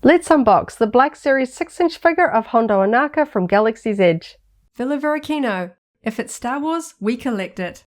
Let's unbox the Black Series 6-inch figure of Hondo Ohnaka from Galaxy's Edge. Varykino. If it's Star Wars, we collect it.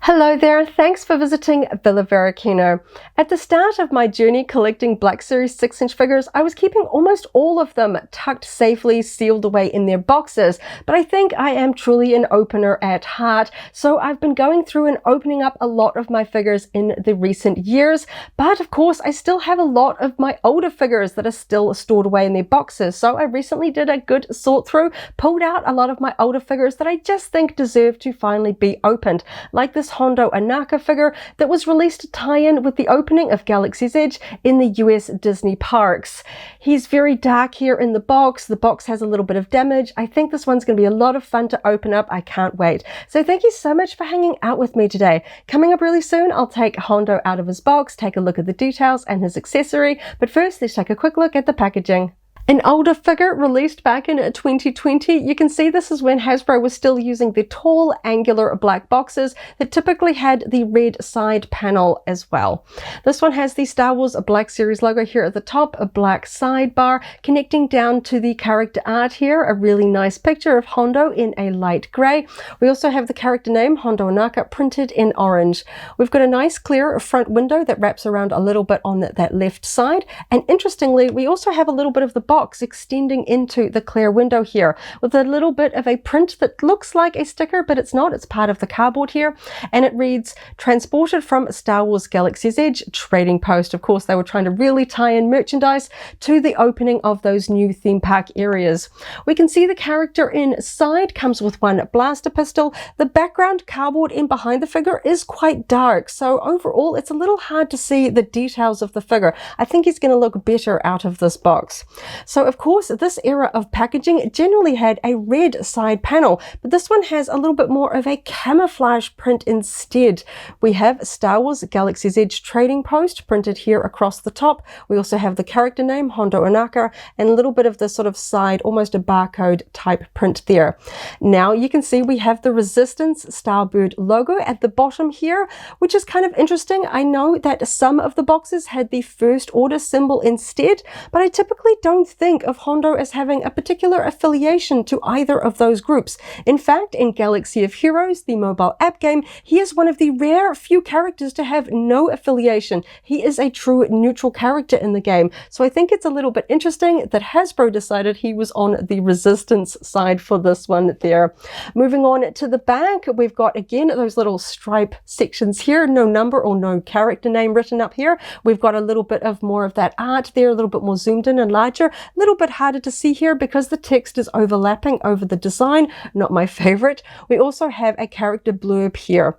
Hello there, thanks for visiting Varykino. At the start of my journey collecting Black Series 6-inch figures, I was keeping almost all of them tucked safely, sealed away in their boxes, but I think I am truly an opener at heart, so I've been going through and opening up a lot of my figures in the recent years, but of course I still have a lot of my older figures that are still stored away in their boxes, so I recently did a good sort through, pulled out a lot of my older figures that I just think deserve to finally be opened, like this Hondo Ohnaka figure that was released to tie in with the opening of Galaxy's Edge in the US Disney parks. He's very dark here in the box. The box has a little bit of damage. I think this one's going to be a lot of fun to open up. I can't wait. So thank you so much for hanging out with me today. Coming up really soon, I'll take Hondo out of his box, take a look at the details and his accessory. But first, let's take a quick look at the packaging. An older figure released back in 2020. You can see this is when Hasbro was still using the tall, angular black boxes that typically had the red side panel as well. This one has the Star Wars Black Series logo here at the top, a black sidebar connecting down to the character art here, a really nice picture of Hondo in a light grey. We also have the character name, Hondo Ohnaka, printed in orange. We've got a nice clear front window that wraps around a little bit on that left side, and interestingly, we also have a little bit of the box extending into the clear window here with a little bit of a print that looks like a sticker, but it's not. It's part of the cardboard here, and it reads, transported from Star Wars Galaxy's Edge Trading Post. Of course, they were trying to really tie in merchandise to the opening of those new theme park areas. We can see the character inside comes with one blaster pistol. The background cardboard in behind the figure is quite dark, so overall it's a little hard to see the details of the figure. I think he's going to look better out of this box. So of course, this era of packaging generally had a red side panel, but this one has a little bit more of a camouflage print instead. We have Star Wars Galaxy's Edge Trading Post printed here across the top. We also have the character name, Hondo Ohnaka, and a little bit of the sort of side, almost a barcode type print there. Now you can see we have the Resistance Starbird logo at the bottom here, which is kind of interesting. I know that some of the boxes had the First Order symbol instead, but I typically don't think of Hondo as having a particular affiliation to either of those groups. In fact, in Galaxy of Heroes, the mobile app game, he is one of the rare few characters to have no affiliation. He is a true neutral character in the game. So I think it's a little bit interesting that Hasbro decided he was on the Resistance side for this one there. Moving on to the back, we've got again those little stripe sections here, no number or no character name written up here. We've got a little bit of more of that art there, a little bit more zoomed in and larger. A little bit harder to see here because the text is overlapping over the design, not my favorite. We also have a character blurb here.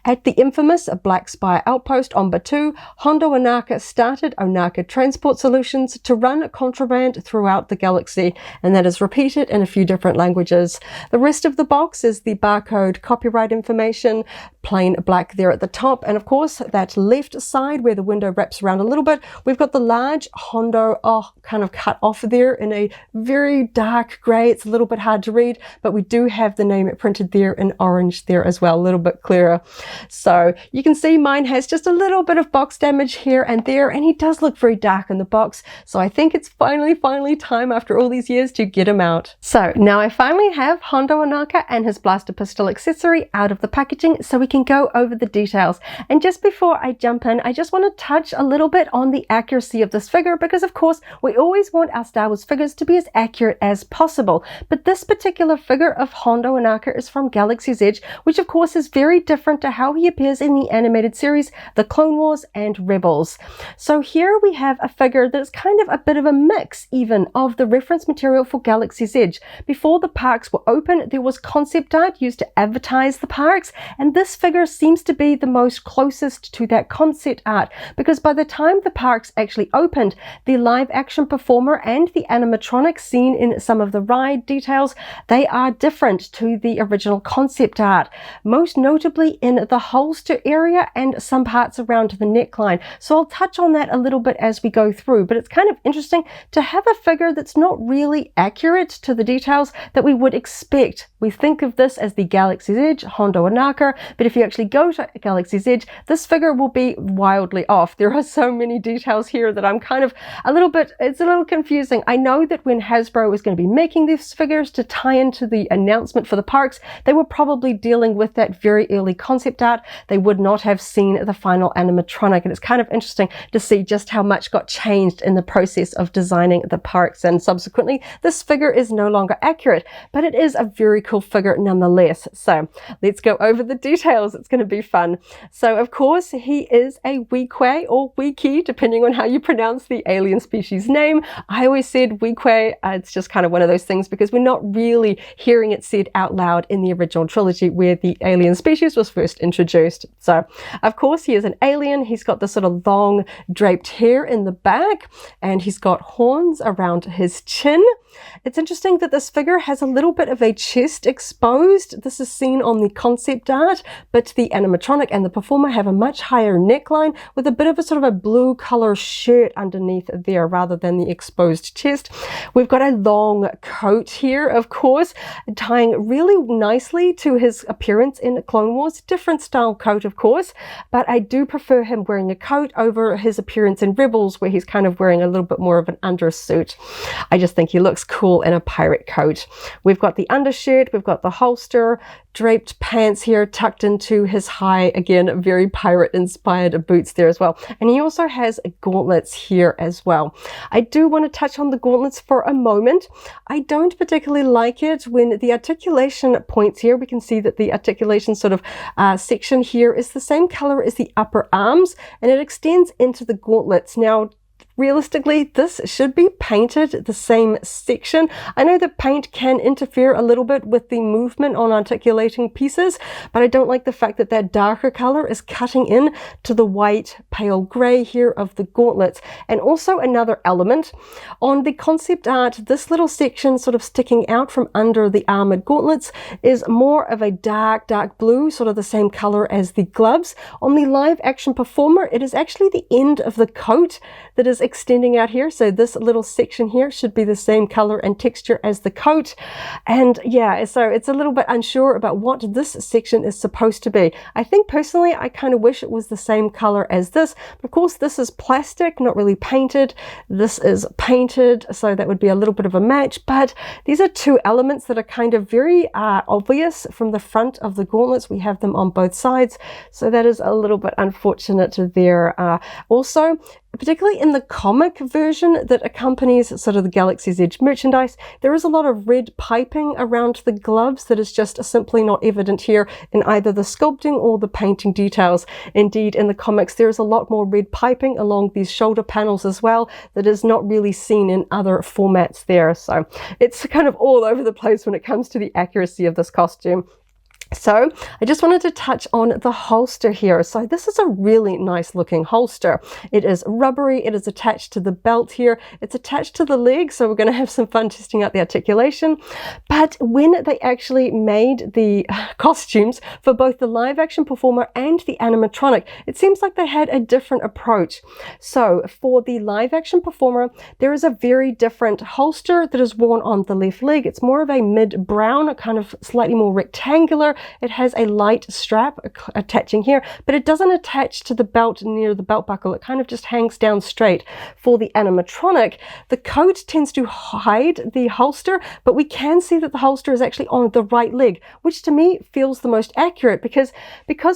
At the infamous Black Spire Outpost on Batuu, Hondo Ohnaka started Ohnaka Transport Solutions to run contraband throughout the galaxy, and that is repeated in a few different languages. The rest of the box is the barcode copyright information, plain black there at the top, and of course that left side where the window wraps around a little bit, we've got the large Hondo kind of cut off there in a very dark grey. It's a little bit hard to read, but we do have the name printed there in orange there as well, a little bit clearer. So you can see mine has just a little bit of box damage here and there, and he does look very dark in the box. So I think it's finally time after all these years to get him out. So now I finally have Hondo Ohnaka and his blaster pistol accessory out of the packaging so we can go over the details. And just before I jump in, I just want to touch a little bit on the accuracy of this figure because of course we always want our Star Wars figures to be as accurate as possible. But this particular figure of Hondo Ohnaka is from Galaxy's Edge, which of course is very different to how he appears in the animated series, The Clone Wars and Rebels. So here we have a figure that's kind of a bit of a mix even of the reference material for Galaxy's Edge. Before the parks were open, there was concept art used to advertise the parks, and this figure seems to be the most closest to that concept art because by the time the parks actually opened, the live action performer and the animatronic seen in some of the ride details, they are different to the original concept art, most notably in the holster area and some parts around the neckline. So I'll touch on that a little bit as we go through, but it's kind of interesting to have a figure that's not really accurate to the details that we would expect. We think of this as the Galaxy's Edge, Hondo Ohnaka, but if you actually go to Galaxy's Edge, this figure will be wildly off. There are so many details here that I'm kind of it's a little confusing. I know that when Hasbro was going to be making these figures to tie into the announcement for the parks, they were probably dealing with that very early concept art. They would not have seen the final animatronic, and it's kind of interesting to see just how much got changed in the process of designing the parks, and subsequently this figure is no longer accurate, but it is a very cool figure nonetheless. So let's go over the details. It's going to be fun. So of course he is a Weequay or Wiki, depending on how you pronounce the alien species name. I always said Weequay. It's just kind of one of those things because we're not really hearing it said out loud in the original trilogy where the alien species was first introduced. So of course he is an alien. He's got this sort of long draped hair in the back, and he's got horns around his chin. It's interesting that this figure has a little bit of a chest exposed. This is seen on the concept art, but the animatronic and the performer have a much higher neckline with a bit of a sort of a blue color shirt underneath there rather than the exposed chest. We've got a long coat here, of course, tying really nicely to his appearance in Clone Wars. Different style coat, of course, but I do prefer him wearing a coat over his appearance in Rebels, where he's kind of wearing a little bit more of an undersuit. I just think he looks cool in a pirate coat. We've got the undershirt, we've got the holster, draped pants here tucked into his high, again, very pirate inspired boots there as well. And he also has gauntlets here as well. I do want to touch on the gauntlets for a moment. I don't particularly like it when the articulation points here. We can see that the articulation sort of section here is the same color as the upper arms, and it extends into the gauntlets. Now, realistically, this should be painted the same section. I know that paint can interfere a little bit with the movement on articulating pieces, but I don't like the fact that that darker color is cutting in to the white pale gray here of the gauntlets. And also another element on the concept art, this little section sort of sticking out from under the armored gauntlets is more of a dark blue, sort of the same color as the gloves. On the live action performer, it is actually the end of the coat that is extending out here. So this little section here should be the same color and texture as the coat. And yeah, so it's a little bit unsure about what this section is supposed to be. I think personally, I kind of wish it was the same color as this. Of course, this is plastic, not really painted. This is painted, so that would be a little bit of a match. But these are two elements that are kind of very obvious from the front of the gauntlets. We have them on both sides. So that is a little bit unfortunate there. Also, particularly in the comic version that accompanies sort of the Galaxy's Edge merchandise, there is a lot of red piping around the gloves that is just simply not evident here in either the sculpting or the painting details. Indeed, in the comics, there is a lot more red piping along these shoulder panels as well that is not really seen in other formats there. So it's kind of all over the place when it comes to the accuracy of this costume. So I just wanted to touch on the holster here. So this is a really nice looking holster. It is rubbery. It is attached to the belt here. It's attached to the leg. So we're going to have some fun testing out the articulation. But when they actually made the costumes for both the live action performer and the animatronic, it seems like they had a different approach. So for the live action performer, there is a very different holster that is worn on the left leg. It's more of a mid-brown, kind of slightly more rectangular. It has a light strap attaching here, but it doesn't attach to the belt near the belt buckle. It kind of just hangs down straight. For the animatronic, the coat tends to hide the holster, but we can see that the holster is actually on the right leg, which to me feels the most accurate because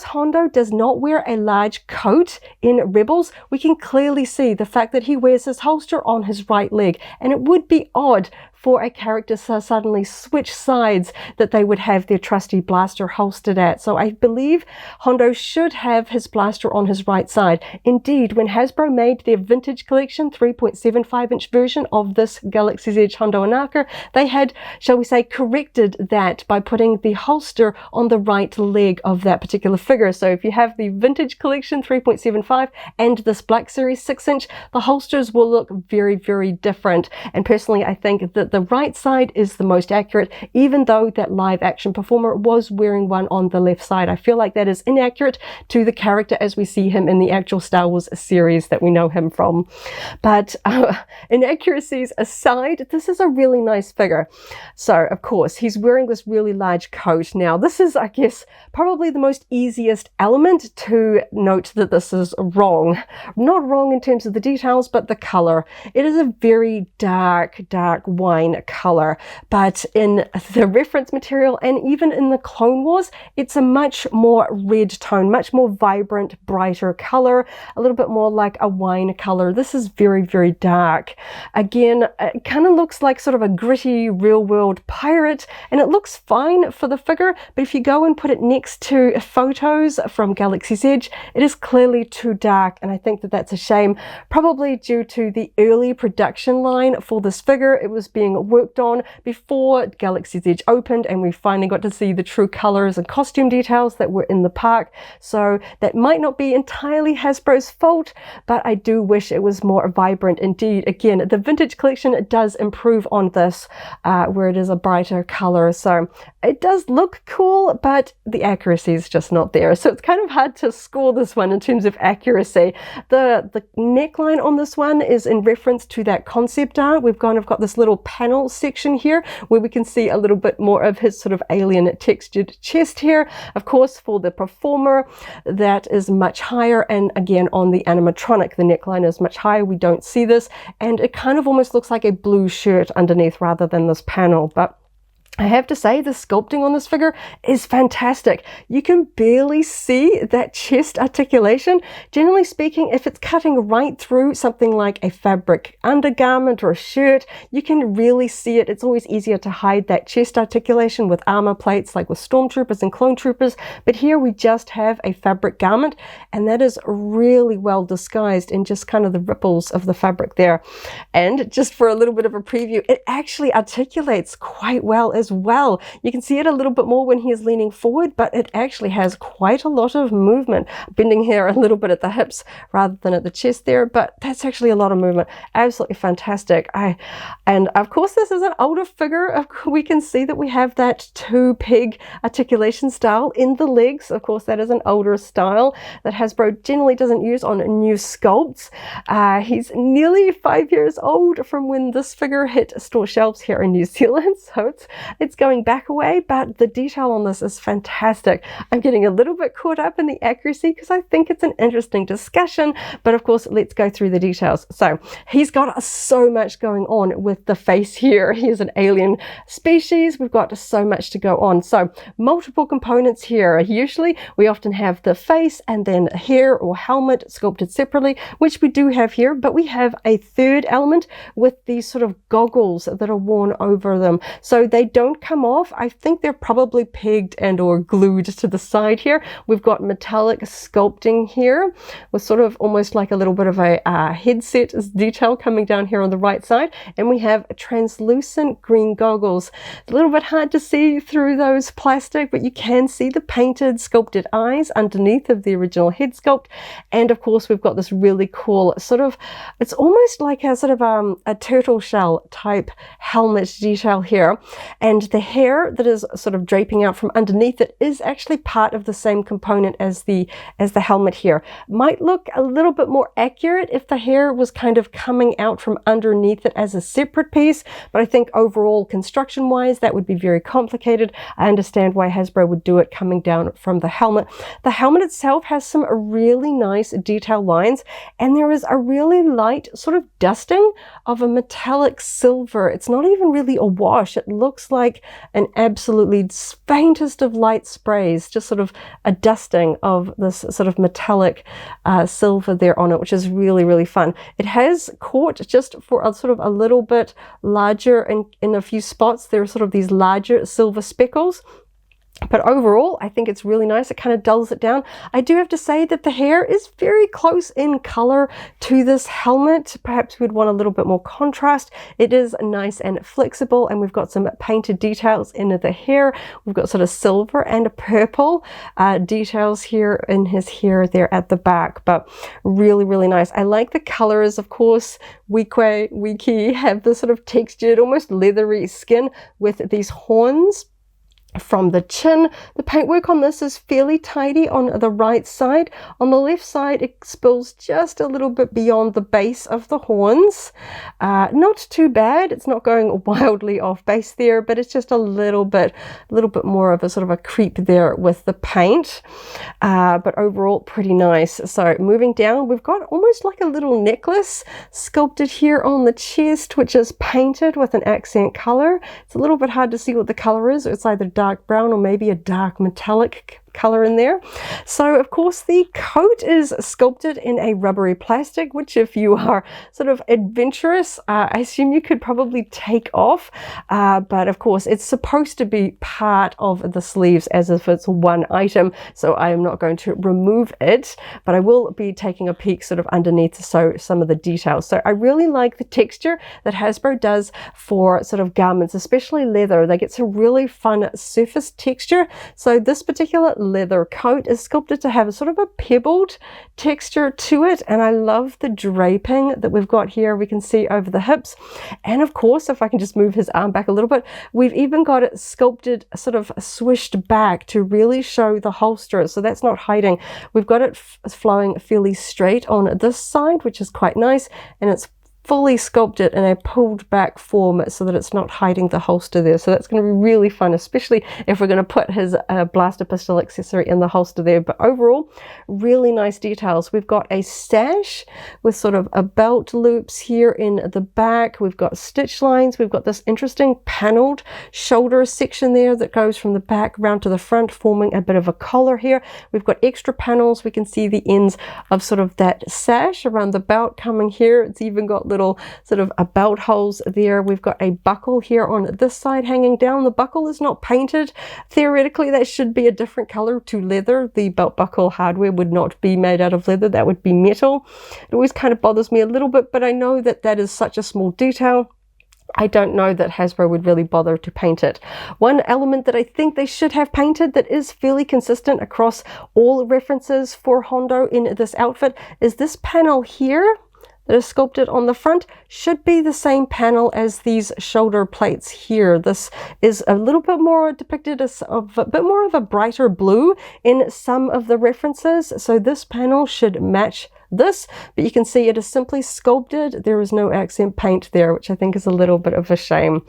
Hondo does not wear a large coat in Rebels, we can clearly see the fact that he wears his holster on his right leg, and it would be odd for a character to suddenly switch sides that they would have their trusty blaster holstered at. So I believe Hondo should have his blaster on his right side. Indeed, when Hasbro made their vintage collection 3.75-inch version of this Galaxy's Edge Hondo Ohnaka, they had, shall we say, corrected that by putting the holster on the right leg of that particular figure. So if you have the vintage collection 3.75 and this Black Series 6-inch, the holsters will look very, very different. And personally, I think that the right side is the most accurate, even though that live action performer was wearing one on the left side. I feel like that is inaccurate to the character as we see him in the actual Star Wars series that we know him from. But inaccuracies aside, this is a really nice figure. So of course, he's wearing this really large coat. Now this is, I guess, probably the most easiest element to note that this is wrong. Not wrong in terms of the details, but the color. It is a very dark wine color, but in the reference material and even in the Clone Wars, it's a much more red tone, much more vibrant, brighter color, a little bit more like a wine color. This is very, very dark. Again, it kind of looks like sort of a gritty real world pirate, and it looks fine for the figure, but if you go and put it next to photos from Galaxy's Edge, it is clearly too dark, and I think that that's a shame, probably due to the early production line for this figure. It was being worked on before Galaxy's Edge opened, and we finally got to see the true colors and costume details that were in the park. So that might not be entirely Hasbro's fault, but I do wish it was more vibrant indeed. Again, the vintage collection does improve on this, where it is a brighter color. So it does look cool, but the accuracy is just not there. So it's kind of hard to score this one in terms of accuracy. The neckline on this one is in reference to that concept art. We've kind of got this little panel section here where we can see a little bit more of his sort of alien textured chest here. Of course, for the performer, that is much higher, and again on the animatronic, the neckline is much higher. We don't see this, and it kind of almost looks like a blue shirt underneath rather than this panel. But I have to say, the sculpting on this figure is fantastic. You can barely see that chest articulation. Generally speaking, if it's cutting right through something like a fabric undergarment or a shirt, you can really see it. It's always easier to hide that chest articulation with armor plates like with stormtroopers and clone troopers, but here we just have a fabric garment, and that is really well disguised in just kind of the ripples of the fabric there. And just for a little bit of a preview, it actually articulates quite well as well. You can see it a little bit more when he is leaning forward, but it actually has quite a lot of movement, bending here a little bit at the hips rather than at the chest there, but that's actually a lot of movement. Absolutely fantastic. And of course this is an older figure. We can see that we have that two peg articulation style in the legs. Of course that is an older style that Hasbro generally doesn't use on new sculpts. He's nearly 5 years old from when this figure hit store shelves here in New Zealand, so it's going back away, but the detail on this is fantastic. I'm getting a little bit caught up in the accuracy because I think it's an interesting discussion, but of course let's go through the details. So he's got so much going on with the face here. He is an alien species. We've got so much to go on. So multiple components here. Usually we often have the face and then hair or helmet sculpted separately, which we do have here, but we have a third element with these sort of goggles that are worn over them. So they don't come off. I think they're probably pegged and or glued to the side here. We've got metallic sculpting here with sort of almost like a little bit of a headset detail coming down here on the right side, and we have translucent green goggles. It's a little bit hard to see through those plastic, but you can see the painted sculpted eyes underneath of the original head sculpt. And of course we've got this really cool sort of, it's almost like a sort of a turtle shell type helmet detail here, and the hair that is sort of draping out from underneath it is actually part of the same component as the helmet here. Might look a little bit more accurate if the hair was kind of coming out from underneath it as a separate piece, but I think overall construction wise that would be very complicated. I understand why Hasbro would do it coming down from the helmet. The helmet itself has some really nice detail lines, and there is a really light sort of dusting of a metallic silver. It's not even really a wash. It looks like an absolutely faintest of light sprays, just sort of a dusting of this sort of metallic silver there on it, which is really, really fun. It has caught just for a sort of a little bit larger in a few spots. There are sort of these larger silver speckles. But overall, I think it's really nice. It kind of dulls it down. I do have to say that the hair is very close in color to this helmet. Perhaps we'd want a little bit more contrast. It is nice and flexible, and we've got some painted details in the hair. We've got sort of silver and purple details here in his hair there at the back, but really, really nice. I like the colors. Of course, Wiki have this sort of textured, almost leathery skin with these horns from the chin. The paintwork on this is fairly tidy on the right side. On the left side, it spills just a little bit beyond the base of the horns. Not too bad. It's not going wildly off base there, but it's just a little bit more of a sort of a creep there with the paint. But overall, pretty nice. So moving down, we've got almost like a little necklace sculpted here on the chest, which is painted with an accent color. It's a little bit hard to see what the color is. It's either dark brown or maybe a dark metallic color in there. So of course the coat is sculpted in a rubbery plastic, which if you are sort of adventurous, I assume you could probably take off, but of course it's supposed to be part of the sleeves as if it's one item, so I am not going to remove it, but I will be taking a peek sort of underneath to show some of the details. So I really like the texture that Hasbro does for sort of garments, especially leather. They get some really fun surface texture. So this particular leather coat is sculpted to have a sort of a pebbled texture to it, and I love the draping that we've got here. We can see over the hips, and of course, if I can just move his arm back a little bit, we've even got it sculpted sort of swished back to really show the holster, so that's not hiding. We've got it flowing fairly straight on this side, which is quite nice, and it's fully sculpted in a pulled back form so that it's not hiding the holster there. So that's going to be really fun, especially if we're going to put his blaster pistol accessory in the holster there. But overall, really nice details. We've got a sash with sort of a belt loops here in the back. We've got stitch lines. We've got this interesting paneled shoulder section there that goes from the back round to the front, forming a bit of a collar here. We've got extra panels. We can see the ends of sort of that sash around the belt coming here. It's even got little sort of belt holes there. We've got a buckle here on this side hanging down. The buckle is not painted. Theoretically, that should be a different color to leather. The belt buckle hardware would not be made out of leather. That would be metal. It always kind of bothers me a little bit, but I know that that is such a small detail. I don't know that Hasbro would really bother to paint it. One element that I think they should have painted that is fairly consistent across all references for Hondo in this outfit is this panel here that is sculpted on the front should be the same panel as these shoulder plates here. This is a little bit more depicted as a bit more of a brighter blue in some of the references. So this panel should match this, but you can see it is simply sculpted. There is no accent paint there, which I think is a little bit of a shame.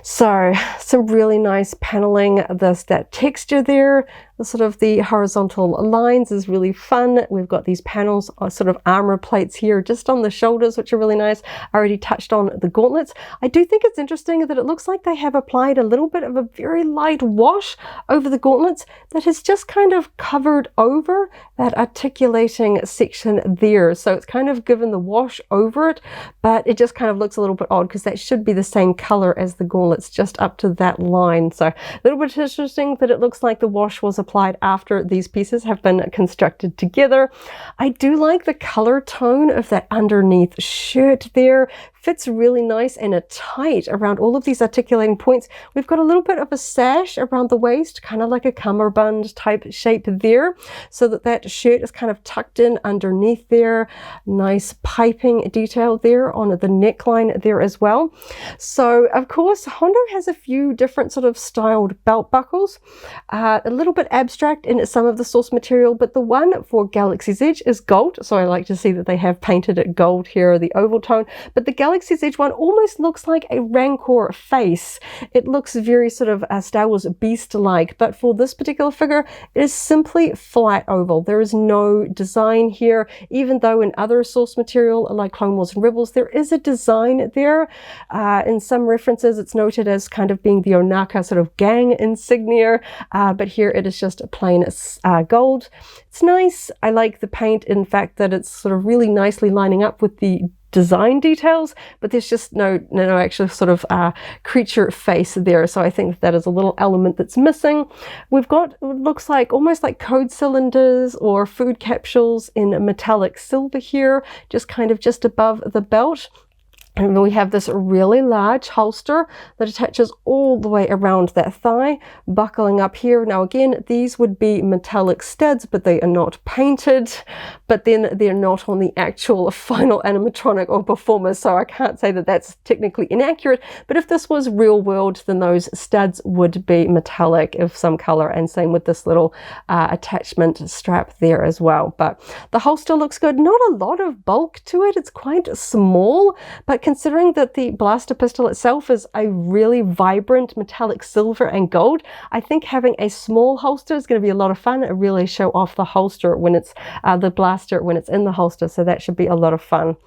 So some really nice paneling. That texture there, the sort of the horizontal lines is really fun. We've got these panels, sort of armor plates here just on the shoulders, which are really nice. I already touched on the gauntlets. I do think it's interesting that it looks like they have applied a little bit of a very light wash over the gauntlets that has just kind of covered over that articulating section there. So it's kind of given the wash over it, but it just kind of looks a little bit odd because that should be the same color as the gauntlets just up to that line. So a little bit interesting that it looks like the wash was applied after these pieces have been constructed together. I do like the color tone of that underneath shirt there. Fits really nice and tight around all of these articulating points. We've got a little bit of a sash around the waist, kind of like a cummerbund type shape there, so that that shirt is kind of tucked in underneath there. Nice piping detail there on the neckline there as well. So of course Hondo has a few different sort of styled belt buckles, a little bit abstract in some of the source material, but the one for Galaxy's Edge is gold. So I like to see that they have painted it gold here, the oval tone. But the Galaxy's Edge one almost looks like a Rancor face. It looks very sort of Star Wars beast-like, but for this particular figure, it is simply flat oval. There is no design here, even though in other source material like Clone Wars and Rebels, there is a design there. In some references, it's noted as kind of being the Ohnaka sort of gang insignia, but here it is just a plain gold. It's nice. I like the paint, in fact, that it's sort of really nicely lining up with the design details, but there's just no actual sort of creature face there. So I think that is a little element that's missing. We've got what looks like almost like code cylinders or food capsules in metallic silver here, just kind of just above the belt. And we have this really large holster that attaches all the way around that thigh, buckling up here. Now again, these would be metallic studs, but they are not painted, but then they're not on the actual final animatronic or performer, so I can't say that that's technically inaccurate. But if this was real world, then those studs would be metallic of some color, and same with this little attachment strap there as well. But the holster looks good. Not a lot of bulk to it. It's quite small, but considering that the blaster pistol itself is a really vibrant metallic silver and gold, I think having a small holster is going to be a lot of fun. It really show off the holster when it's the blaster when it's in the holster, so that should be a lot of fun.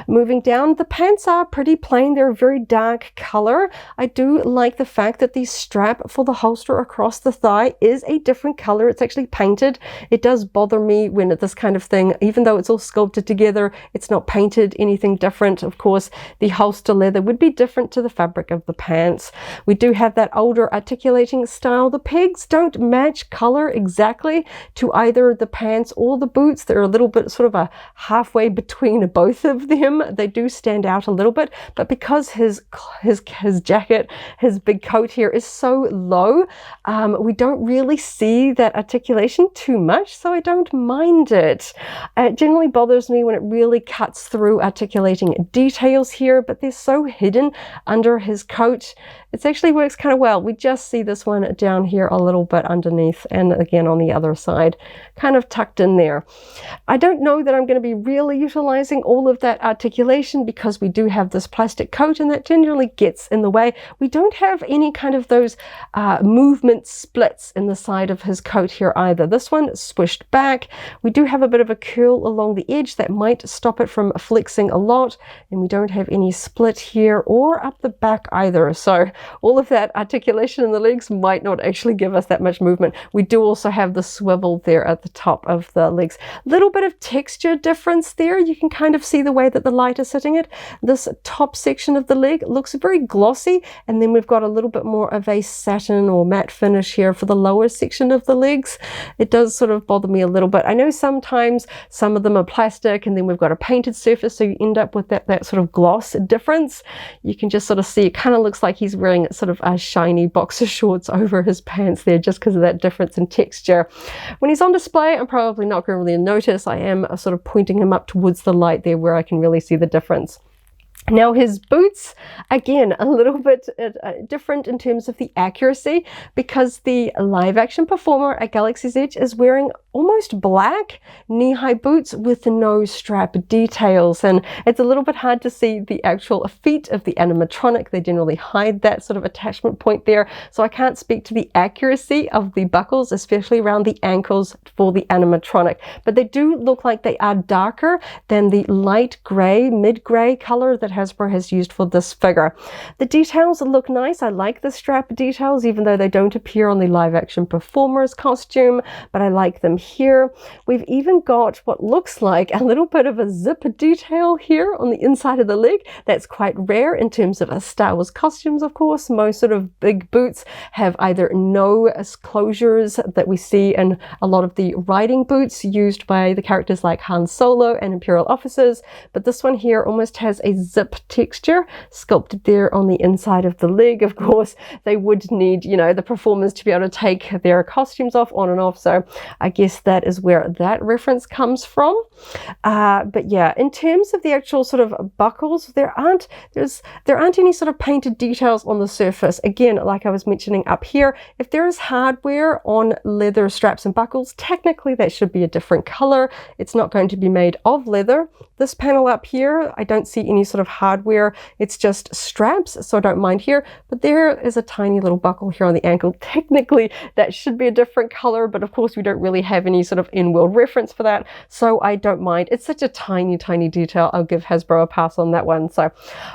Moving down, the pants are pretty plain. They're a very dark color. I do like the fact that the strap for the holster across the thigh is a different color. It's actually painted. It does bother me when this kind of thing, even though it's all sculpted together, it's not painted anything different. Of course, the holster leather would be different to the fabric of the pants. We do have that older articulating style. The pegs don't match color exactly to either the pants or the boots. They're a little bit sort of a halfway between both of them. They do stand out a little bit, but because his jacket, his big coat here is so low, we don't really see that articulation too much, so I don't mind it. It generally bothers me when it really cuts through articulating details here, but they're so hidden under his coat. It actually works kind of well. We just see this one down here a little bit underneath, and again on the other side, kind of tucked in there. I don't know that I'm going to be really utilizing all of that articulation because we do have this plastic coat, and that generally gets in the way. We don't have any kind of those movement splits in the side of his coat here either. This one is swished back. We do have a bit of a curl along the edge that might stop it from flexing a lot, and we don't have any split here or up the back either. So all of that articulation in the legs might not actually give us that much movement. We do also have the swivel there at the top of the legs. Little bit of texture difference there. You can kind of see the way that the light is hitting it. This top section of the leg looks very glossy, and then we've got a little bit more of a satin or matte finish here for the lower section of the legs. It does sort of bother me a little bit. I know sometimes some of them are plastic, and then we've got a painted surface, so you end up with that sort of gloss difference. You can just sort of see it kind of looks like he's wearing sort of a shiny boxer shorts over his pants there, just because of that difference in texture. When he's on display, I'm probably not going to really notice. I am sort of pointing him up towards the light there where I can really see the difference. Now his boots, again, a little bit different in terms of the accuracy, because the live action performer at Galaxy's Edge is wearing almost black knee-high boots with no strap details, and it's a little bit hard to see the actual feet of the animatronic. They generally hide that sort of attachment point there, so I can't speak to the accuracy of the buckles, especially around the ankles for the animatronic, but they do look like they are darker than the light gray, mid-gray color that Hasbro has used for this figure. The details look nice. I like the strap details, even though they don't appear on the live action performer's costume, but I like them here. We've even got what looks like a little bit of a zip detail here on the inside of the leg. That's quite rare in terms of Star Wars costumes, of course. Most sort of big boots have either no closures that we see in a lot of the riding boots used by the characters like Han Solo and Imperial officers, but this one here almost has a zip texture sculpted there on the inside of the leg. Of course, they would need, you know, the performers to be able to take their costumes off, on and off, so I guess guess that is where that reference comes from. But yeah, in terms of the actual sort of buckles, there aren't any sort of painted details on the surface. Again, like I was mentioning up here, if there is hardware on leather straps and buckles, technically that should be a different color. It's not going to be made of leather. This panel up here, I don't see any sort of hardware. It's just straps, so I don't mind here. But there is a tiny little buckle here on the ankle. Technically, that should be a different color, but of course we don't really have any sort of in-world reference for that, so I don't mind. It's such a tiny, tiny detail. I'll give Hasbro a pass on that one. So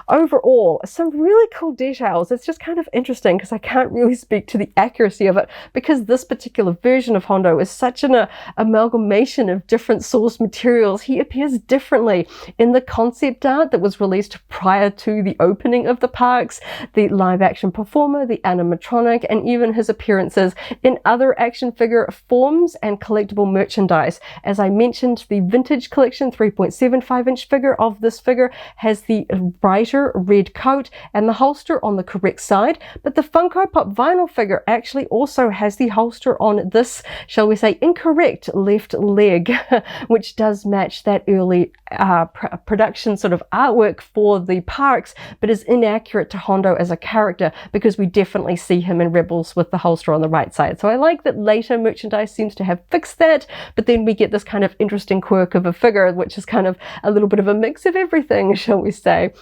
overall, some really cool details. It's just kind of interesting because I can't really speak to the accuracy of it because this particular version of Hondo is such an amalgamation of different source materials. He appears differently in the concept art that was released prior to the opening of the parks, the live action performer, the animatronic, and even his appearances in other action figure forms and collectible merchandise. As I mentioned, the vintage collection 3.75-inch figure of this figure has the brighter red coat and the holster on the correct side, but the Funko Pop vinyl figure actually also has the holster on this, shall we say, incorrect left leg, which does match that early production sort of artwork for the parks, but is inaccurate to Hondo as a character because we definitely see him in Rebels with the holster on the right side. So I like that later merchandise seems to have fixed that, but then we get this kind of interesting quirk of a figure, which is kind of a little bit of a mix of everything, shall we say.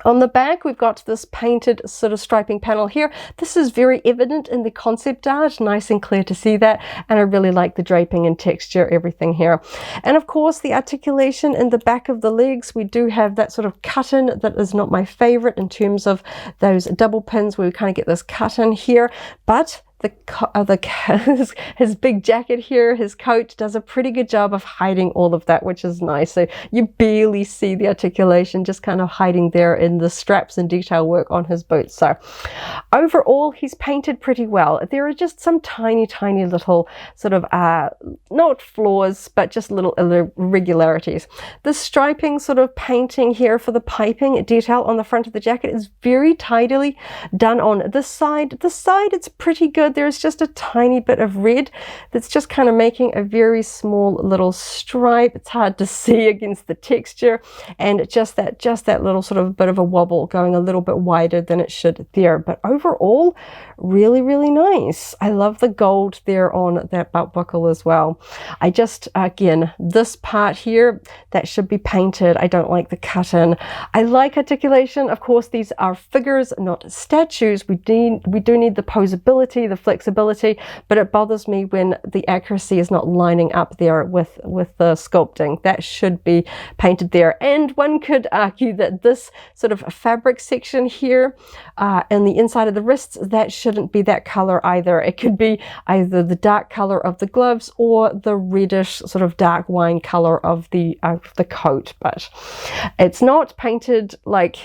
On the back, we've got this painted sort of striping panel here. This is very evident in the concept art, nice and clear to see that, and I really like the draping and texture, everything here. And of course, the articulation in the back of the legs, we do have that sort of cut-in that is not my favorite in terms of those double pins where we kind of get this cut-in here, but his big jacket here, his coat, does a pretty good job of hiding all of that, which is nice. So you barely see the articulation, just kind of hiding there in the straps and detail work on his boots. So overall, he's painted pretty well. There are just some tiny, tiny little sort of, not flaws, but just little irregularities. The striping sort of painting here for the piping detail on the front of the jacket is very tidily done on this side. This side, it's pretty good. There's just a tiny bit of red that's just kind of making a very small little stripe. It's hard to see against the texture, and just that little sort of bit of a wobble going a little bit wider than it should there. But overall, really, really nice. I love the gold there on that belt buckle as well. I just, again, this part here, that should be painted. I don't like the cut-in. I like articulation. Of course, these are figures, not statues. We do need the posability, the flexibility, but it bothers me when the accuracy is not lining up there with the sculpting. That should be painted there. And one could argue that this sort of fabric section here and the inside of the wrists, that shouldn't be that color either. It could be either the dark color of the gloves or the reddish sort of dark wine color of the coat, but it's not painted like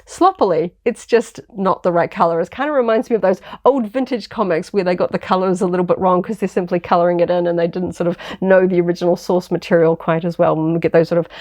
sloppily. It's just not the right color. It kind of reminds me of those old vintage comics where they got the colors a little bit wrong because they're simply coloring it in and they didn't sort of know the original source material quite as well. And we get those sort of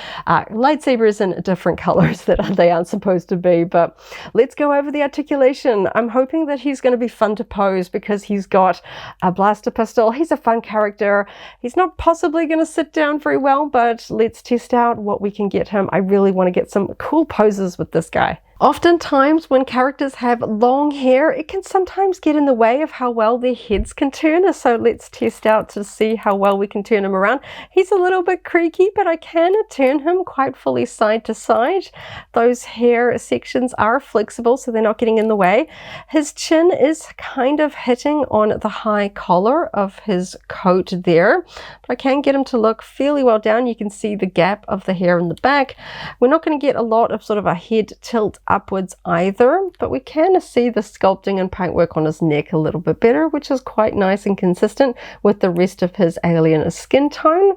lightsabers in different colors that they aren't supposed to be. But let's go over the articulation. I'm hoping that he's going to be fun to pose because he's got a blaster pistol. He's a fun character. He's not possibly going to sit down very well, but let's test out what we can get him. I really want to get some cool poses with this guy. Oftentimes when characters have long hair, it can sometimes get in the way of how well their heads can turn. So let's test out to see how well we can turn him around. He's a little bit creaky, but I can turn him quite fully side to side. Those hair sections are flexible, so they're not getting in the way. His chin is kind of hitting on the high collar of his coat there, but I can get him to look fairly well down. You can see the gap of the hair in the back. We're not going to get a lot of sort of a head tilt upwards either, but we can see the sculpting and paintwork on his neck a little bit better, which is quite nice and consistent with the rest of his alien skin tone.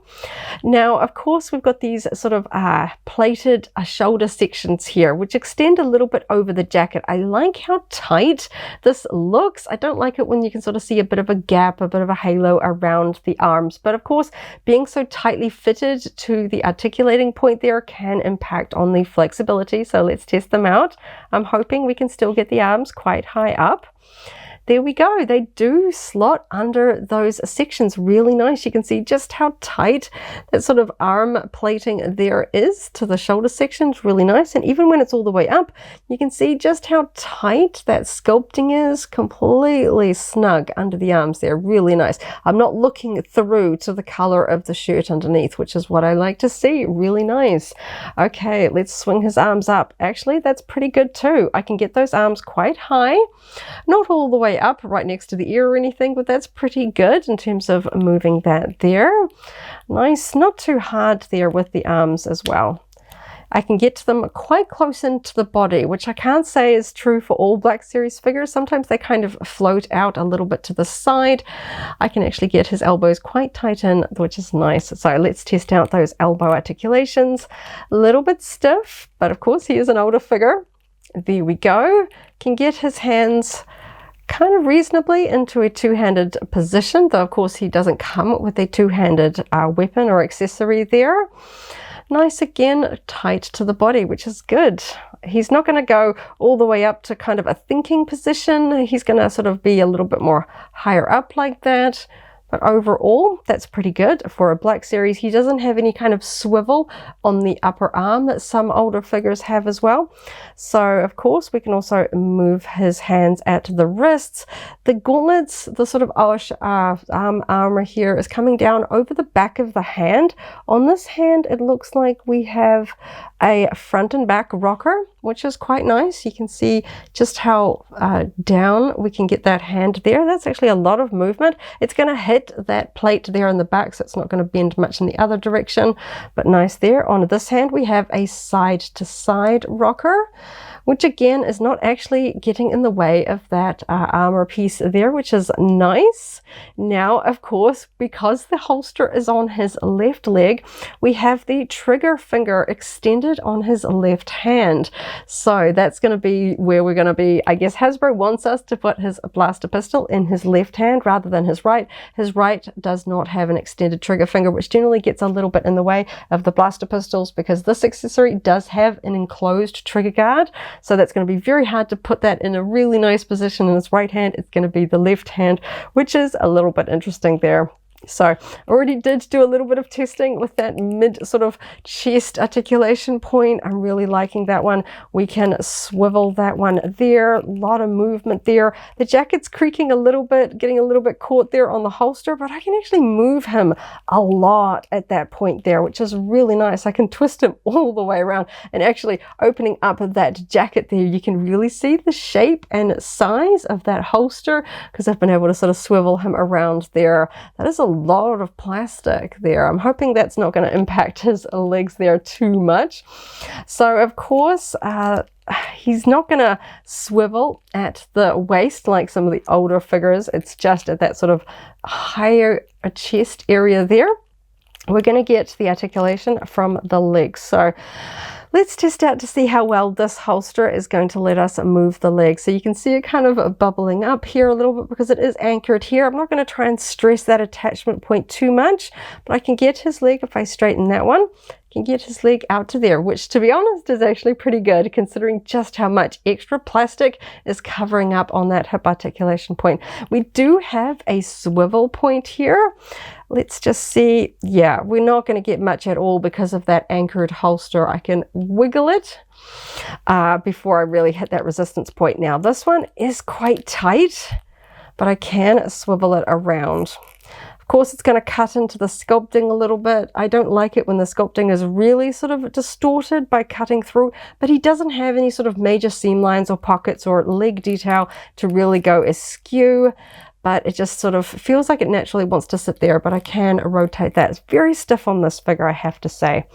Now, of course, we've got these sort of plated shoulder sections here, which extend a little bit over the jacket. I like how tight this looks. I don't like it when you can sort of see a bit of a gap, a bit of a halo around the arms. But of course, being so tightly fitted to the articulating point there can impact on the flexibility. So let's test them out. I'm hoping we can still get the arms quite high up. there we go. They do slot under those sections really nice. You can see just how tight that sort of arm plating there is to the shoulder sections, really nice. And even when it's all the way up, you can see just how tight that sculpting is, completely snug under the arms there, really nice. I'm not looking through to the color of the shirt underneath, which is what I like to see, really nice. Okay, let's swing his arms up. Actually, that's pretty good too. I can get those arms quite high, not all the way up right next to the ear or anything, but that's pretty good in terms of moving that there. Nice, not too hard there with the arms as well. I can get to them quite close into the body, which I can't say is true for all Black Series figures. Sometimes they kind of float out a little bit to the side. I can actually get his elbows quite tight in, which is nice. So let's test out those elbow articulations. A little bit stiff, but of course he is an older figure. There we go. Can get his hands kind of reasonably into a two-handed position, though of course he doesn't come with a two-handed weapon or accessory there. Nice again, tight to the body, which is good. He's not going to go all the way up to kind of a thinking position. He's going to sort of be a little bit more higher up like that. But overall, that's pretty good for a Black Series. He doesn't have any kind of swivel on the upper arm that some older figures have as well. So, of course, we can also move his hands at the wrists. The gauntlets, the sort of arm armor here is coming down over the back of the hand. On this hand, it looks like we have a front and back rocker, which is quite nice. You can see just how down we can get that hand there. That's actually a lot of movement. It's going to hit that plate there in the back, so it's not going to bend much in the other direction, but nice there. On this hand, we have a side-to-side rocker, which again is not actually getting in the way of that armor piece there, which is nice. Now, of course, because the holster is on his left leg, we have the trigger finger extended on his left hand. So that's going to be where we're going to be. I guess Hasbro wants us to put his blaster pistol in his left hand rather than his right. His right does not have an extended trigger finger, which generally gets a little bit in the way of the blaster pistols because this accessory does have an enclosed trigger guard. So that's going to be very hard to put that in a really nice position in his right hand. It's going to be the left hand, which is a little bit interesting there. So already did do a little bit of testing with that mid sort of chest articulation point. I'm really liking that one. We can swivel that one there. A lot of movement there. The jacket's creaking a little bit, getting a little bit caught there on the holster, but I can actually move him a lot at that point there, which is really nice. I can twist him all the way around, and actually opening up that jacket there, you can really see the shape and size of that holster because I've been able to sort of swivel him around there. That is a lot of plastic there. I'm hoping that's not going to impact his legs there too much. So of course he's not going to swivel at the waist like some of the older figures. It's just at that sort of higher chest area there. We're going to get the articulation from the legs. So let's test out to see how well this holster is going to let us move the leg. So you can see it kind of bubbling up here a little bit because it is anchored here. I'm not going to try and stress that attachment point too much, but I can get his leg if I straighten that one. Can get his leg out to there, which to be honest is actually pretty good considering just how much extra plastic is covering up on that hip articulation point. We do have a swivel point here. Let's just see. Yeah, we're not going to get much at all because of that anchored holster. I can wiggle it before I really hit that resistance point. Now this one is quite tight, but I can swivel it around. Of course, it's going to cut into the sculpting a little bit. I don't like it when the sculpting is really sort of distorted by cutting through, but he doesn't have any sort of major seam lines or pockets or leg detail to really go askew. But it just sort of feels like it naturally wants to sit there, but I can rotate that. It's very stiff on this figure, I have to say.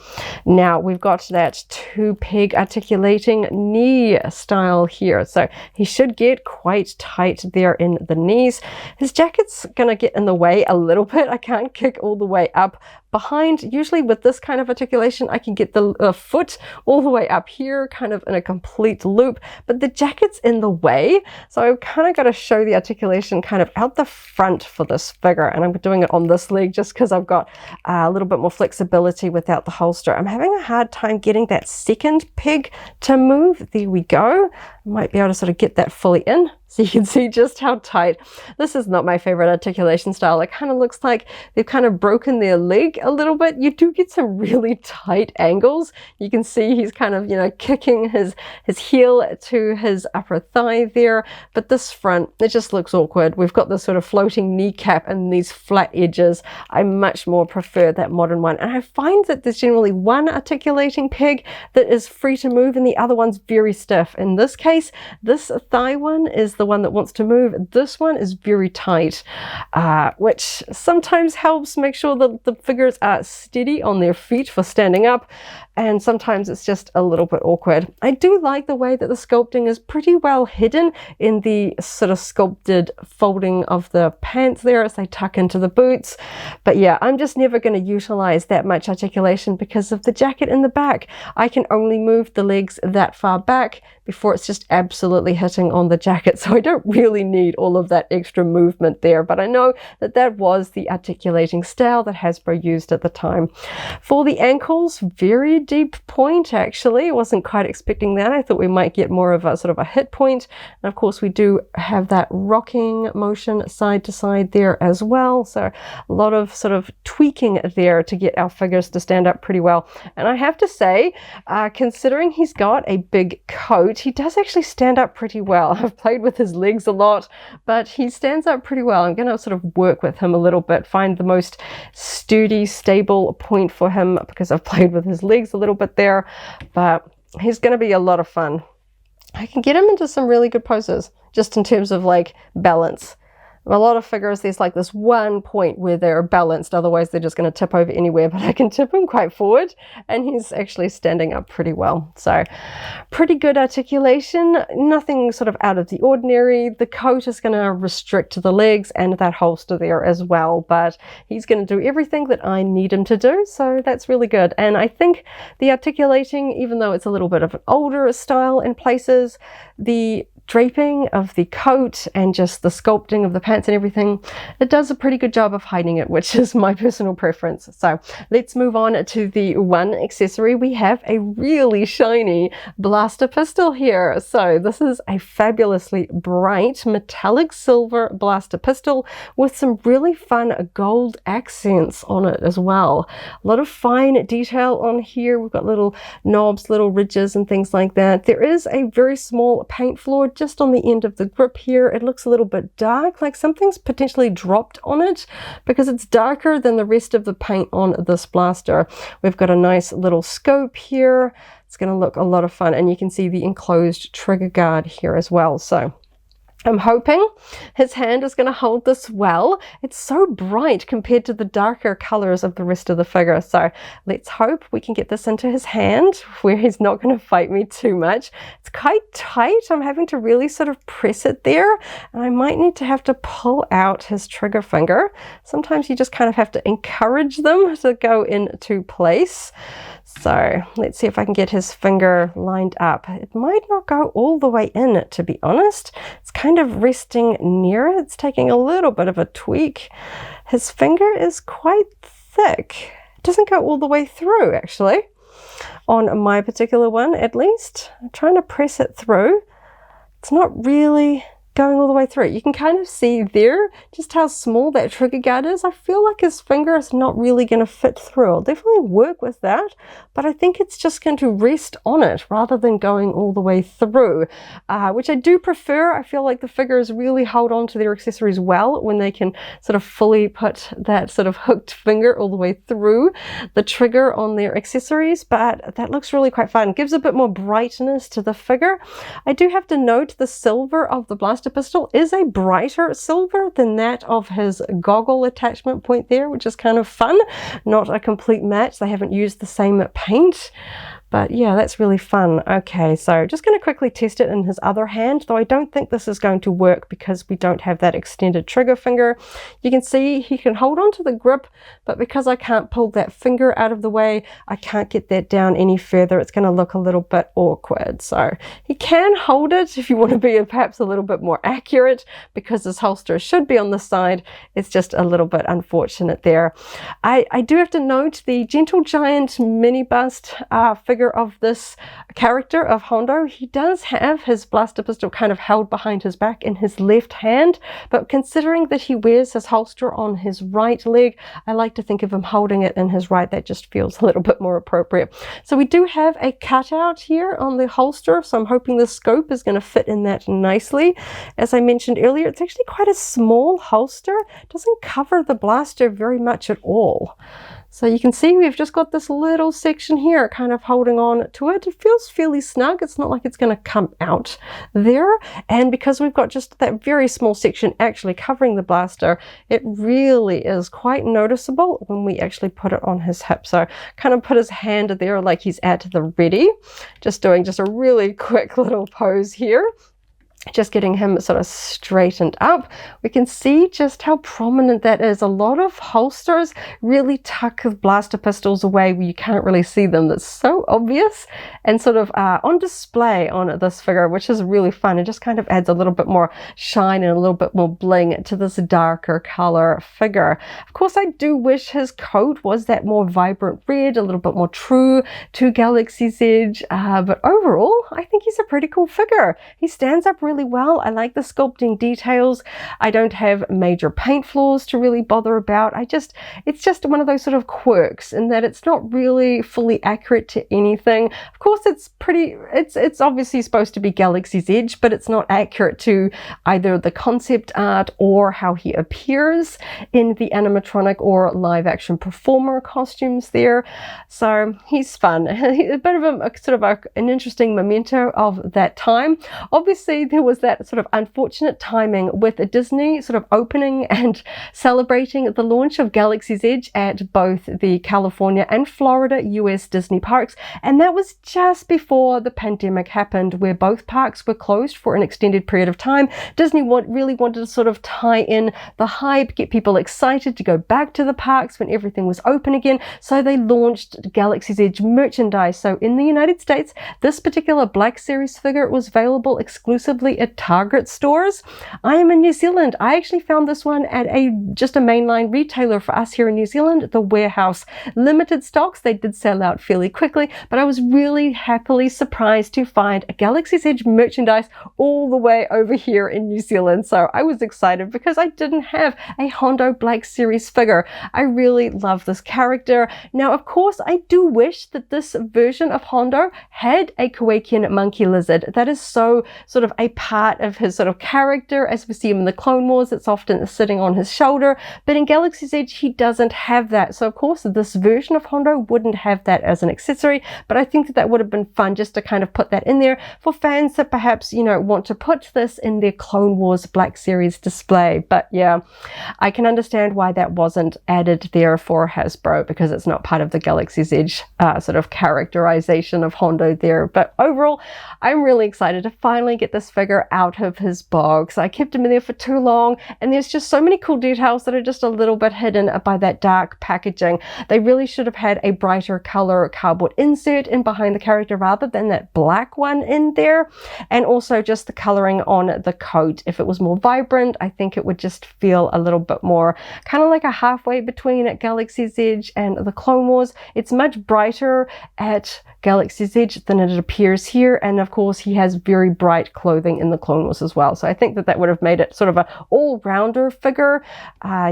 Now we've got that two-peg articulating knee style here. So he should get quite tight there in the knees. His jacket's gonna get in the way a little bit. I can't kick all the way up behind. Usually with this kind of articulation, I can get the foot all the way up here, kind of in a complete loop, but the jacket's in the way. So I've kind of got to show the articulation kind of out the front for this figure. And I'm doing it on this leg just because I've got a little bit more flexibility without the holster. I'm having a hard time getting that second peg to move. There we go. I might be able to sort of get that fully in. So you can see just how tight. This is not my favorite articulation style. It kind of looks like they've kind of broken their leg a little bit. You do get some really tight angles. You can see he's kind of, you know, kicking his heel to his upper thigh there. But this front, it just looks awkward. We've got this sort of floating kneecap and these flat edges. I much more prefer that modern one. And I find that there's generally one articulating peg that is free to move and the other one's very stiff. In this case, this thigh one is the one that wants to move. This one is very tight, which sometimes helps make sure that the figures are steady on their feet for standing up, and sometimes it's just a little bit awkward. I do like the way that the sculpting is pretty well hidden in the sort of sculpted folding of the pants there as they tuck into the boots. But yeah, I'm just never going to utilize that much articulation because of the jacket in the back. I can only move the legs that far back before it's just absolutely hitting on the jacket. So I don't really need all of that extra movement there, but I know that that was the articulating style that Hasbro used at the time. For the ankles, very deep point actually. I wasn't quite expecting that. I thought we might get more of a sort of a hit point. And of course we do have that rocking motion side to side there as well. So a lot of sort of tweaking there to get our figures to stand up pretty well. And I have to say, considering he's got a big coat, he does actually stand up pretty well. I've played with his legs a lot, but he stands up pretty well. I'm going to sort of work with him a little bit, find the most sturdy, stable point for him because I've played with his legs a little bit there, but he's going to be a lot of fun. I can get him into some really good poses just in terms of like balance. A lot of figures, there's like this one point where they're balanced, otherwise they're just going to tip over anywhere, but I can tip him quite forward and he's actually standing up pretty well. So pretty good articulation, nothing sort of out of the ordinary. The coat is going to restrict the legs and that holster there as well, but he's going to do everything that I need him to do, so that's really good. And I think the articulating, even though it's a little bit of an older style in places, the draping of the coat and just the sculpting of the pants and everything, it does a pretty good job of hiding it, which is my personal preference. So let's move on to the one accessory. We have a really shiny blaster pistol here. So this is a fabulously bright metallic silver blaster pistol with some really fun gold accents on it as well. A lot of fine detail on here. We've got little knobs, little ridges and things like that. There is a very small paint flaw just on the end of the grip here. It looks a little bit dark, like something's potentially dropped on it because it's darker than the rest of the paint on this blaster. We've got a nice little scope here. It's going to look a lot of fun, and you can see the enclosed trigger guard here as well. So I'm hoping his hand is going to hold this well. It's so bright compared to the darker colors of the rest of the figure. So let's hope we can get this into his hand where he's not going to fight me too much. It's quite tight. I'm having to really sort of press it there, and I might need to have to pull out his trigger finger. Sometimes you just kind of have to encourage them to go into place. So let's see if I can get his finger lined up. It might not go all the way in, to be honest. It's kind of resting near it. It's taking a little bit of a tweak. His finger is quite thick. It doesn't go all the way through, actually, on my particular one at least. I'm trying to press it through. It's not really going all the way through. You can kind of see there just how small that trigger guard is. I feel like his finger is not really going to fit through. I'll definitely work with that, but I think it's just going to rest on it rather than going all the way through, which I do prefer. I feel like the figures really hold on to their accessories well when they can sort of fully put that sort of hooked finger all the way through the trigger on their accessories, but that looks really quite fun. It gives a bit more brightness to the figure. I do have to note the silver of the blaster pistol is a brighter silver than that of his goggle attachment point there, which is kind of fun. Not a complete match. They haven't used the same paint. But yeah, that's really fun. Okay, so just going to quickly test it in his other hand, though I don't think this is going to work because we don't have that extended trigger finger. You can see he can hold on to the grip, but because I can't pull that finger out of the way, I can't get that down any further. It's going to look a little bit awkward. So he can hold it if you want to be perhaps a little bit more accurate, because his holster should be on the side. It's just a little bit unfortunate there. I do have to note the Gentle Giant mini bust figure figure of this character of Hondo. He does have his blaster pistol kind of held behind his back in his left hand, but considering that he wears his holster on his right leg, I like to think of him holding it in his right. That just feels a little bit more appropriate. So we do have a cutout here on the holster, so I'm hoping the scope is going to fit in that nicely. As I mentioned earlier, it's actually quite a small holster. It doesn't cover the blaster very much at all. So you can see we've just got this little section here kind of holding on to it. It feels fairly snug. It's not like it's going to come out there. And because we've got just that very small section actually covering the blaster, it really is quite noticeable when we actually put it on his hip. So kind of put his hand there like he's at the ready. Just doing just a really quick little pose here. Just getting him sort of straightened up. We can see just how prominent that is. A lot of holsters really tuck the blaster pistols away where you can't really see them. That's so obvious and sort of on display on this figure, which is really fun. It just kind of adds a little bit more shine and a little bit more bling to this darker color figure. Of course, I do wish his coat was that more vibrant red, a little bit more true to Galaxy's Edge. But overall, I think he's a pretty cool figure. He stands up really well. I like the sculpting details. I don't have major paint flaws to really bother about. It's just one of those sort of quirks in that it's not really fully accurate to anything. Of course, it's obviously supposed to be Galaxy's Edge, but it's not accurate to either the concept art or how he appears in the animatronic or live action performer costumes there. So he's fun. A bit of an interesting memento of that time. Obviously, there was that sort of unfortunate timing with Disney sort of opening and celebrating the launch of Galaxy's Edge at both the California and Florida US Disney parks, and that was just before the pandemic happened, where both parks were closed for an extended period of time. Disney really wanted to sort of tie in the hype, get people excited to go back to the parks when everything was open again, so they launched Galaxy's Edge merchandise. So in the United States, this particular Black Series figure was available exclusively at Target stores. I am in New Zealand. I actually found this one at just a mainline retailer for us here in New Zealand, The Warehouse. Limited stocks. They did sell out fairly quickly, but I was really happily surprised to find a Galaxy's Edge merchandise all the way over here in New Zealand. So I was excited because I didn't have a Hondo Black Series figure. I really love this character. Now, of course, I do wish that this version of Hondo had a Kowakian monkey lizard. That is so sort of a part of his sort of character. As we see him in the Clone Wars, it's often sitting on his shoulder, but in Galaxy's Edge he doesn't have that. So of course this version of Hondo wouldn't have that as an accessory, but I think that would have been fun just to kind of put that in there for fans that perhaps, you know, want to put this in their Clone Wars Black Series display. But yeah, I can understand why that wasn't added there for Hasbro, because it's not part of the Galaxy's Edge sort of characterization of Hondo there. But overall, I'm really excited to finally get this figure out of his box. I kept him in there for too long, and there's just so many cool details that are just a little bit hidden by that dark packaging. They really should have had a brighter color cardboard insert in behind the character rather than that black one in there, and also just the coloring on the coat. If it was more vibrant, I think it would just feel a little bit more kind of like a halfway between Galaxy's Edge and the Clone Wars. It's much brighter at Galaxy's Edge than it appears here, and of course he has very bright clothing in the Clone Wars as well. So I think that would have made it sort of a all-rounder figure.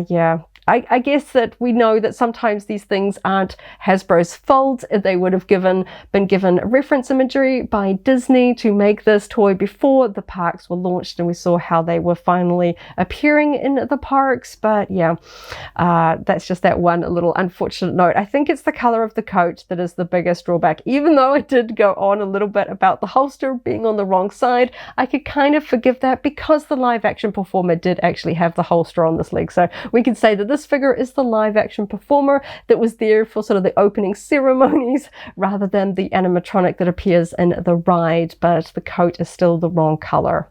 Yeah. I guess that we know that sometimes these things aren't Hasbro's fault. They would have been given reference imagery by Disney to make this toy before the parks were launched, and we saw how they were finally appearing in the parks. But yeah, that's just that one little unfortunate note. I think it's the color of the coat that is the biggest drawback. Even though I did go on a little bit about the holster being on the wrong side, I could kind of forgive that because the live action performer did actually have the holster on this leg. So we can say that this figure is the live action performer that was there for sort of the opening ceremonies rather than the animatronic that appears in the ride, but the coat is still the wrong color.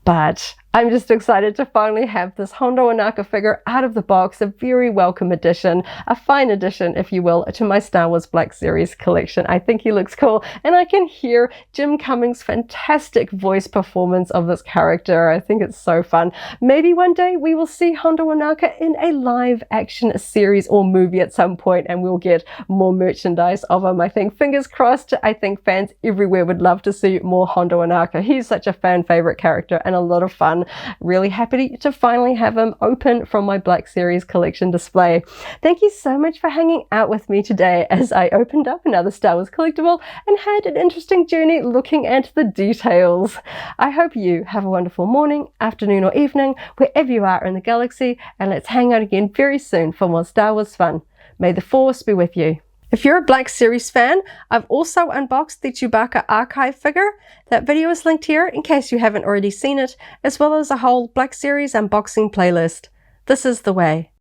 But I'm just excited to finally have this Hondo Ohnaka figure out of the box, a very welcome addition, a fine addition, if you will, to my Star Wars Black Series collection. I think he looks cool, and I can hear Jim Cummings' fantastic voice performance of this character. I think it's so fun. Maybe one day we will see Hondo Ohnaka in a live action series or movie at some point, and we'll get more merchandise of him. I think, fingers crossed, I think fans everywhere would love to see more Hondo Ohnaka. He's such a fan favorite character and a lot of fun. Really happy to finally have him open from my Black Series collection display. Thank you so much for hanging out with me today as I opened up another Star Wars collectible and had an interesting journey looking at the details. I hope you have a wonderful morning, afternoon or evening, wherever you are in the galaxy, and let's hang out again very soon for more Star Wars fun. May the Force be with you. If you're a Black Series fan, I've also unboxed the Chewbacca archive figure. That video is linked here in case you haven't already seen it, as well as a whole Black Series unboxing playlist. This is the way.